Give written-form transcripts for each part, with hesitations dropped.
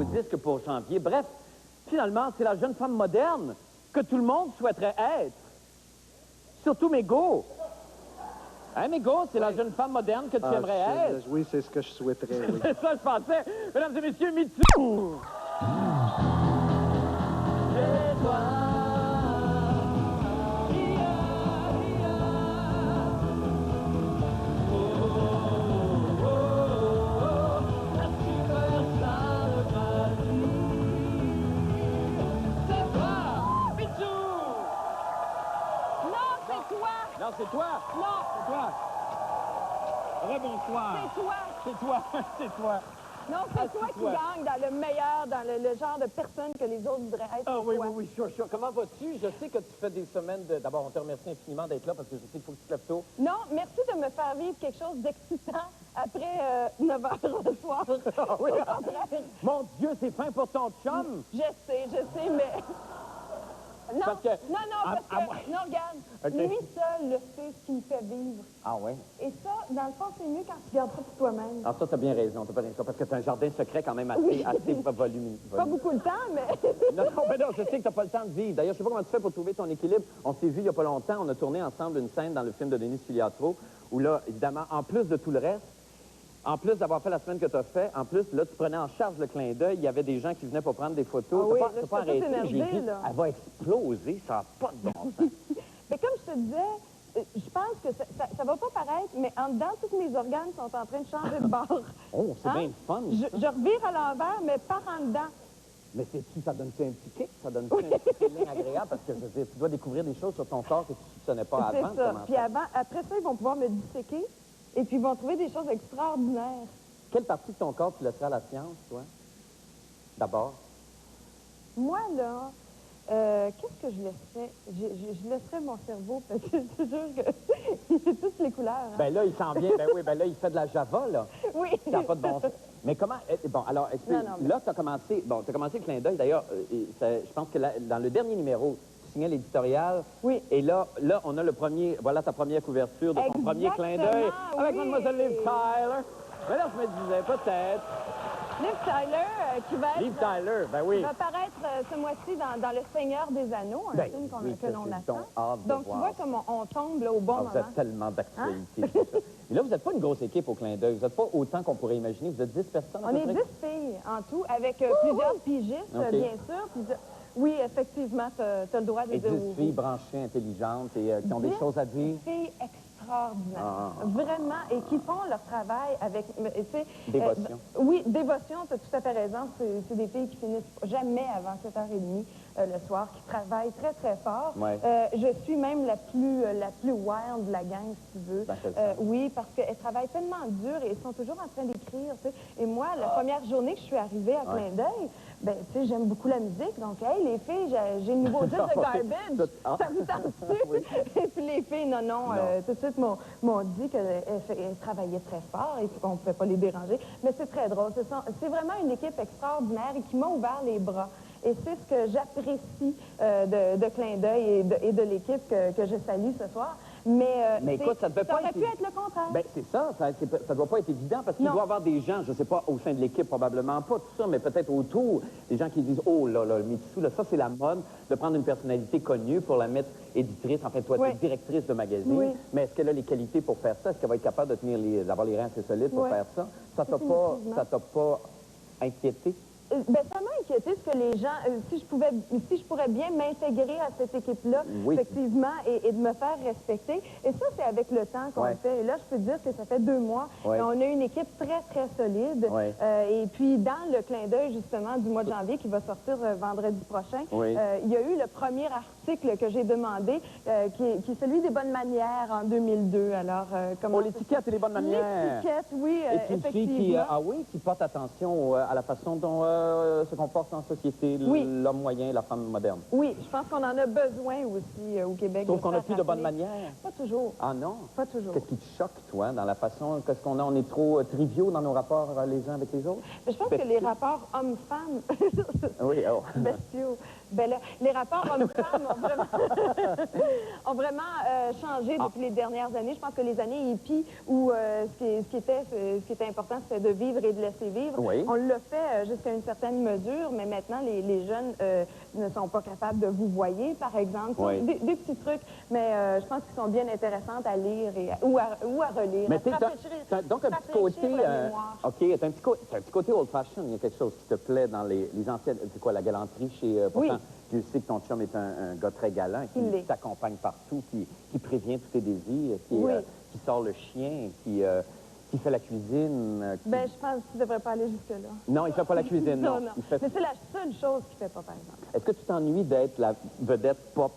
au disque pour janvier. Bref, finalement, c'est la jeune femme moderne que tout le monde souhaiterait être. Surtout Mégo. Hein, Mégo, c'est la jeune femme moderne que tu aimerais être. Oui, c'est ce que je souhaiterais, oui. C'est ça, je pensais. Mesdames et messieurs, Mitsu. C'est toi. Non, c'est toi! Non! C'est toi! Rebonsoir! C'est toi! C'est toi! C'est toi! Non, c'est toi qui gagne dans le meilleur, dans le genre de personne que les autres voudraient être. Ah oui, oui, oui, sure. Comment vas-tu? Je sais que tu fais des semaines de... D'abord, on te remercie infiniment d'être là parce que je sais qu'il faut que tu te lèves tôt. Non, merci de me faire vivre quelque chose d'excitant après 9 heures le soir. Ah oui! Mon Dieu, c'est fin pour ton chum! Je sais, mais... Non, Parce que... non, regarde, Okay. lui seul le sait ce qui me fait vivre. Ah ouais? Et ça, dans le fond, c'est mieux quand tu gardes ça pour toi-même. Alors ça, t'as bien raison, parce que t'as un jardin secret quand même assez, Oui. assez volumineux. Pas beaucoup de temps, mais... Non, mais non, je sais que t'as pas le temps de vivre. D'ailleurs, je sais pas comment tu fais pour trouver ton équilibre. On s'est vu il y a pas longtemps, on a tourné ensemble une scène dans le film de Denis Filiatro, où là, évidemment, en plus de tout le reste, en plus d'avoir fait la semaine que tu as fait, en plus, là, tu prenais en charge le clin d'œil, il y avait des gens qui venaient pour prendre des photos. Ah oui, t'as pas là, arrêté, énervé, j'ai dit, là. elle va exploser, ça n'a pas de bon sens. Mais comme je te disais, je pense que ça va pas paraître, mais en dedans, tous mes organes sont en train de changer de bord. Oh, c'est bien fun. Je revire à l'envers, mais par en dedans. Mais ça donne-tu un petit kick? Ça donne-tu un petit feeling agréable? Parce que je veux dire, tu dois découvrir des choses sur ton corps que tu ne soupçonnais pas avant. C'est ça. Puis après ça, ils vont pouvoir me disséquer et puis ils vont trouver des choses extraordinaires. Quelle partie de ton corps tu laisserais à la science, toi? D'abord? Moi, là, qu'est-ce que je laisserais? Je laisserais mon cerveau, parce que c'est sûr qu'il fait toutes les couleurs. Hein? Ben là, il s'en vient. Ben oui, ben là, il fait de la Java, là. Oui. Ça n'a pas de bon sens. Mais comment... Bon, alors, là, tu as commencé... Bon, tu as commencé le clin d'œil. D'ailleurs, je pense que dans le dernier numéro, tu signais l'éditorial. Oui. Et là, on a le premier... Voilà ta première couverture de ton premier clin d'œil. Avec Mademoiselle Liv Tyler. Mais là, je me disais, peut-être... Liv Tyler, qui va être... Liv Tyler, ben oui. Qui va apparaître ce mois-ci dans Le Seigneur des Anneaux, un film que l'on attend. Donc, tu vois comme on tombe là, au bon moment. Vous avez tellement d'actualité. Hein? Et là, vous n'êtes pas une grosse équipe au clin d'œil. Vous n'êtes pas autant qu'on pourrait imaginer. Vous êtes 10 personnes. On est 10 filles en tout, avec plusieurs pigistes, bien sûr. Oui, effectivement, tu as le droit de dire. Et 10 oui. filles branchées, intelligentes et qui ont des choses à dire. 10 filles extraordinaires. Vraiment, et qui font leur travail avec... Dévotion. Oui, dévotion, tu as tout à fait raison. C'est des filles qui finissent jamais avant 7h30 le soir, qui travaillent très, très fort. Ouais. Je suis même la plus wild de la gang, si tu veux. Oui, parce qu'elles travaillent tellement dur et elles sont toujours en train d'écrire. Et moi, la première journée que je suis arrivée à Clin d'œil, ben, tu sais, j'aime beaucoup la musique. Donc, hey, les filles, j'ai le nouveau disque de Garbage. Ça vous tente-tu? Oui. Et puis les filles, non. Tout de suite m'ont dit qu'elles travaillaient très fort et qu'on ne pouvait pas les déranger. Mais c'est très drôle. C'est vraiment une équipe extraordinaire et qui m'a ouvert les bras. Et c'est ce que j'apprécie de Clin d'œil et de l'équipe que je salue ce soir. Mais écoute, ça aurait pu être le contraire. Ben, c'est ça. Ça doit pas être évident parce qu'il doit y avoir des gens, je sais pas, au sein de l'équipe, probablement pas tout ça, mais peut-être autour, des gens qui disent, oh là, Mitsu, là, ça, c'est la mode de prendre une personnalité connue pour la mettre éditrice, enfin, toi, tu es directrice de magazine. Oui. Mais est-ce qu'elle a les qualités pour faire ça? Est-ce qu'elle va être capable d'avoir les reins assez solides pour faire ça? Ça t'a pas inquiété? Ben, ça m'a inquiété ce que les gens, si je pourrais bien m'intégrer à cette équipe-là, effectivement, et de me faire respecter. Et ça, c'est avec le temps qu'on le fait. Et là, je peux te dire que ça fait 2 mois. Et on a une équipe très, très solide. Et puis, dans le clin d'œil, justement, du mois de janvier, qui va sortir vendredi prochain, il y a eu le premier article que j'ai demandé, qui est celui des bonnes manières en 2002. Alors, comment... l'étiquette et les bonnes manières. L'étiquette, oui, et effectivement. Qui porte attention à la façon dont se comporte en société l'homme moyen, la femme moderne. Oui, je pense qu'on en a besoin aussi au Québec. Sauf qu'on n'a plus de bonnes manières. Pas toujours. Ah non? Pas toujours. Qu'est-ce qui te choque, toi, dans la façon, qu'est-ce qu'on a? On est trop triviaux dans nos rapports les uns avec les autres? Mais je pense que les rapports hommes-femmes, bestiaux, Ben là, les rapports hommes-femmes ont vraiment changé depuis les dernières années. Je pense que les années hippies, où ce qui était important, c'était de vivre et de laisser vivre. Oui. On l'a fait jusqu'à une certaine mesure, mais maintenant, les jeunes ne sont pas capables de vous voyer, par exemple. Oui. Des petits trucs, mais je pense qu'ils sont bien intéressants à lire ou à relire. Mais donc, un petit côté... OK, t'as un petit côté old-fashioned. Il y a quelque chose qui te plaît dans les anciennes... C'est quoi, la galanterie chez... Oui. Tu sais que ton chum est un gars très galant, qui t'accompagne partout, qui prévient tous tes désirs, qui sort le chien, qui fait la cuisine. Ben, je pense qu'il ne devrait pas aller jusque-là. Non, il ne fait pas la cuisine, non. Non. Mais c'est la seule chose qu'il ne fait pas, par exemple. Est-ce que tu t'ennuies d'être la vedette pop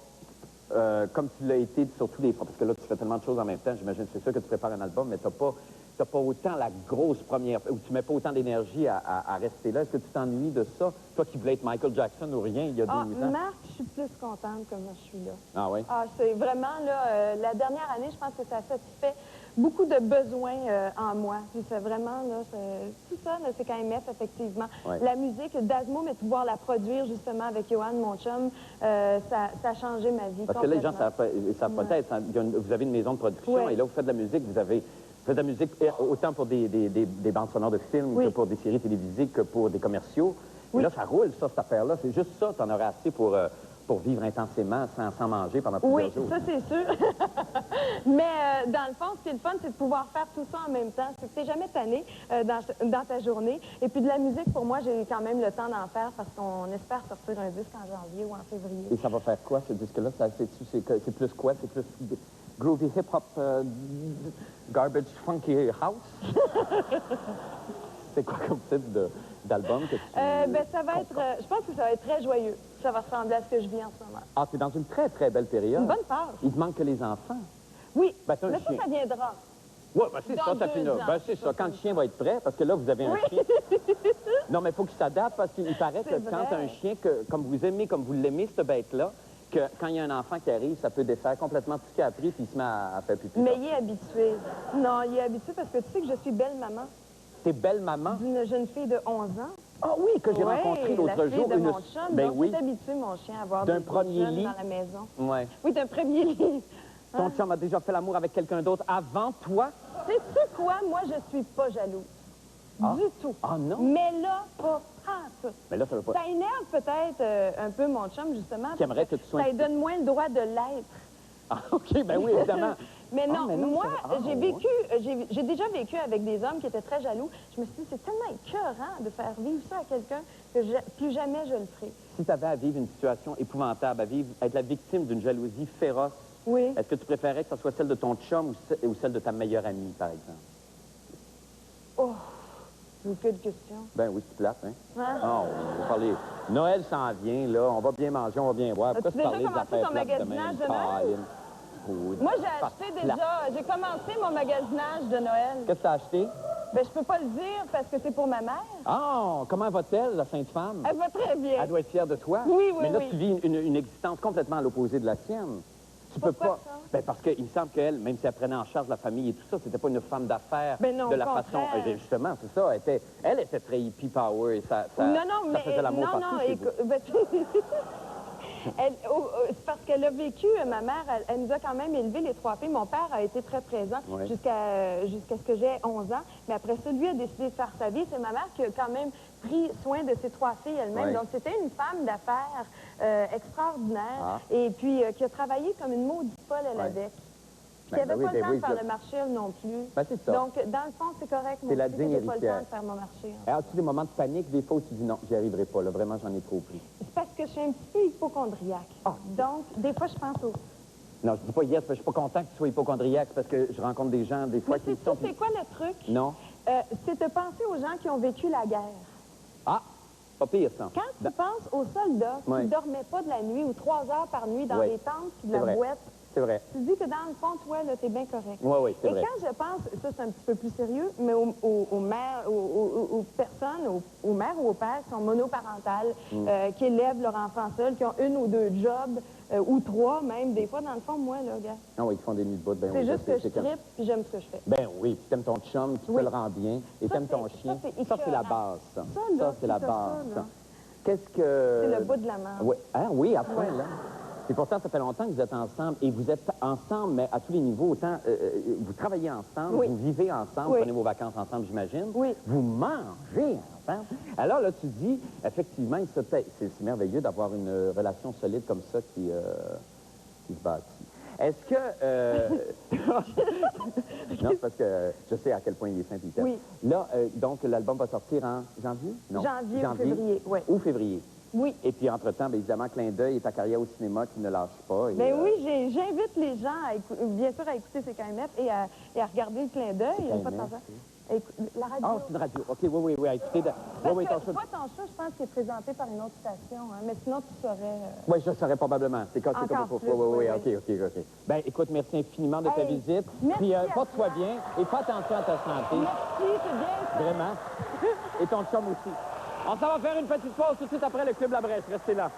comme tu l'as été sur tous les fronts? Parce que là, tu fais tellement de choses en même temps. J'imagine, c'est sûr que tu prépares un album, mais tu n'as pas autant la grosse première... ou tu mets pas autant d'énergie à rester là. Est-ce que tu t'ennuies de ça? Toi qui voulais être Michael Jackson ou rien il y a 12 ans. Marc, je suis plus contente comme je suis là. Ah oui? Ah, c'est vraiment, là, la dernière année, je pense que ça satisfait beaucoup de besoins en moi. Puis c'est vraiment, là, tout ça, c'est quand même effectivement. Ouais. La musique d'Asmo, mais de pouvoir la produire justement avec Johan, mon chum, ça a changé ma vie. Parce que là, les gens ne savent pas peut-être. Vous avez une maison de production et là, vous faites de la musique, vous faites de la musique autant pour des bandes sonores de films que pour des séries télévisées que pour des commerciaux. Et là, ça roule, ça, cette affaire-là. C'est juste ça, tu en aurais assez pour vivre intensément sans manger pendant plusieurs jours. Oui, ça, c'est sûr. Mais dans le fond, ce qui est le fun, c'est de pouvoir faire tout ça en même temps. C'est que tu n'es jamais tanné dans ta journée. Et puis de la musique, pour moi, j'ai quand même le temps d'en faire parce qu'on espère sortir un disque en janvier ou en février. Et ça va faire quoi, ce disque-là? C'est plus quoi? C'est plus groovy hip-hop, garbage funky house? C'est quoi comme type d'album que tu... Ben, ça va être... je pense que ça va être très joyeux. Ça va ressembler à ce que je vis en ce moment. Ah, c'est dans une très, très belle période. Une bonne phase. Il te manque que les enfants. Oui, Ben, mais ça viendra. Oui, ben, c'est ça, Dans 2 ans. Ben, c'est ça, quand le chien va être prêt, parce que là, vous avez un chien. Non, mais il faut qu'il s'adapte, parce qu'il paraît que quand tu as un chien, comme vous aimez, comme vous l'aimez, cette bête-là, que quand il y a un enfant qui arrive, ça peut défaire complètement tout ce qu'il a appris, puis il se met à faire pipi. Mais il est habitué. Non, il est habitué parce que tu sais que je suis belle maman. T'es belle maman? D'une jeune fille de 11 ans. Ah oui, que j'ai rencontré l'autre jour. De mon chum. Ben donc, oui. il est habitué, mon chien, à avoir d'un des premier jeunes lit dans la maison. Ouais. Oui, d'un premier lit. Ton chum a déjà fait l'amour avec quelqu'un d'autre avant toi? Sais-tu quoi? Moi, je suis pas jalouse. Du tout. Ah non? Mais là, pas tout. Mais là, ça veut pas... Ça énerve peut-être un peu mon chum, justement. Qui aimerait que tu sois... Ça lui donne moins le droit de l'être. Ah, OK, ben oui, évidemment. Mais non, moi, ouais. j'ai déjà vécu avec des hommes qui étaient très jaloux. Je me suis dit, c'est tellement écœurant de faire vivre ça à quelqu'un que plus jamais je le ferai. Si tu avais à vivre une situation épouvantable, être la victime d'une jalousie féroce, oui. Est-ce que tu préférais que ce soit celle de ton chum ou celle de ta meilleure amie, par exemple? Oh, vous faites de questions. Ben oui, c'est plate, hein? Hein? Oh, on va parler... Noël s'en vient, là. On va bien manger, on va bien boire. As-tu déjà commencé ton magasinage de Noël? Oui. Moi, j'ai acheté déjà... J'ai commencé mon magasinage de Noël. Qu'est-ce que tu as acheté? Ben, je peux pas le dire parce que c'est pour ma mère. Ah, comment va-t-elle, la Sainte Femme? Elle va très bien. Elle doit être fière de toi? Oui, oui, Mais là, oui. tu vis une existence complètement à l'opposé de la sienne. Tu peux pas... ça? Ben, parce qu'il me semble qu'elle, même si elle prenait en charge la famille et tout ça, c'était pas une femme d'affaires Ben non, de la au façon... contraire. Justement, c'est ça. Elle était très hippie power. Ça faisait l'amour partout chez vous. C'est parce qu'elle a vécu, ma mère, elle nous a quand même élevé les 3 filles. Mon père a été très présent jusqu'à ce que j'ai 11 ans. Mais après ça, lui a décidé de faire sa vie. C'est ma mère qui a quand même pris soin de ses 3 filles elle-même. Oui. Donc, c'était une femme d'affaires extraordinaire. Et puis, qui a travaillé comme une maudite folle à la DEC. Puis, qui n'avait pas le temps de faire le marché, elle non plus. Ben, c'est ça. Donc, dans le fond, c'est correct. C'est la digne pas le temps de faire mon marché. As-tu des moments de panique, des fois où tu dis non, j'y arriverai pas, là, vraiment, j'en ai trop pris? C'est parce que je suis un petit peu hypochondriaque. Ah. Donc, des fois, je pense au... Non, je dis pas yes, parce que je suis pas content que tu sois hypochondriaque, parce que je rencontre des gens, des fois, qui sont... C'est quoi le truc? Non. C'est de penser aux gens qui ont vécu la guerre. Ah, pas pire, ça. Quand tu penses aux soldats qui ne dormaient pas de la nuit ou 3 heures par nuit dans les tentes puis de la boîte, c'est vrai. Tu dis que dans le fond, toi, là, t'es bien correct. Oui, oui, c'est vrai. Et quand je pense, ça, c'est un petit peu plus sérieux, mais aux mères, aux personnes, aux mères ou aux pères qui sont monoparentales, qui élèvent leur enfant seul, qui ont 1 ou 2 jobs, ou 3 même, des fois, dans le fond, moi, là, gars. Ah oui, ils font des nuits de bout. Ben c'est juste que je trippe, puis j'aime ce que je fais. Ben oui, puis t'aimes ton chum, tu te le rends bien, et t'aimes ton chien. Ça, c'est la base, ça. Ça, c'est la base, ça. Qu'est-ce que... C'est le bout de la main. Oui, hein? Oui, à ce Ouais. point-là. Et pourtant, ça fait longtemps que vous êtes ensemble. Et vous êtes ensemble, mais à tous les niveaux. Autant, vous travaillez ensemble, Oui. vous vivez ensemble, Oui. prenez vos vacances ensemble, j'imagine. Oui. Vous mangez ensemble. Alors là, tu dis, effectivement, c'est merveilleux d'avoir une relation solide comme ça qui se bâtit. Est-ce que... Non, parce que je sais à quel point il est simple. Oui. Là, donc, l'album va sortir en janvier? Non. Janvier ou février, oui. Ou février. Oui. Et puis, entre-temps, bien évidemment, Clin d'œil et ta carrière au cinéma qui ne lâche pas. Et, Ben oui, j'invite les gens, bien sûr, à écouter CKMF et à regarder le clin d'œil. Une fois de temps en temps. La radio. Ah, c'est une radio. OK, oui, à écouter. Parce que toi, ton show, je pense qu'il est présenté par une autre station, hein, mais sinon, tu saurais... Oui, je le saurais probablement. C'est comme Encore il faut. plus, Oui, oui. OK. Ben, écoute, merci infiniment de ta Hey, visite. merci Puis, à porte-toi toi. bien et fais attention à ta santé. Merci, c'est bien ça. Vraiment. Et ton chum aussi. On s'en va faire une petite pause tout de suite après le Club La Brèche. Restez là.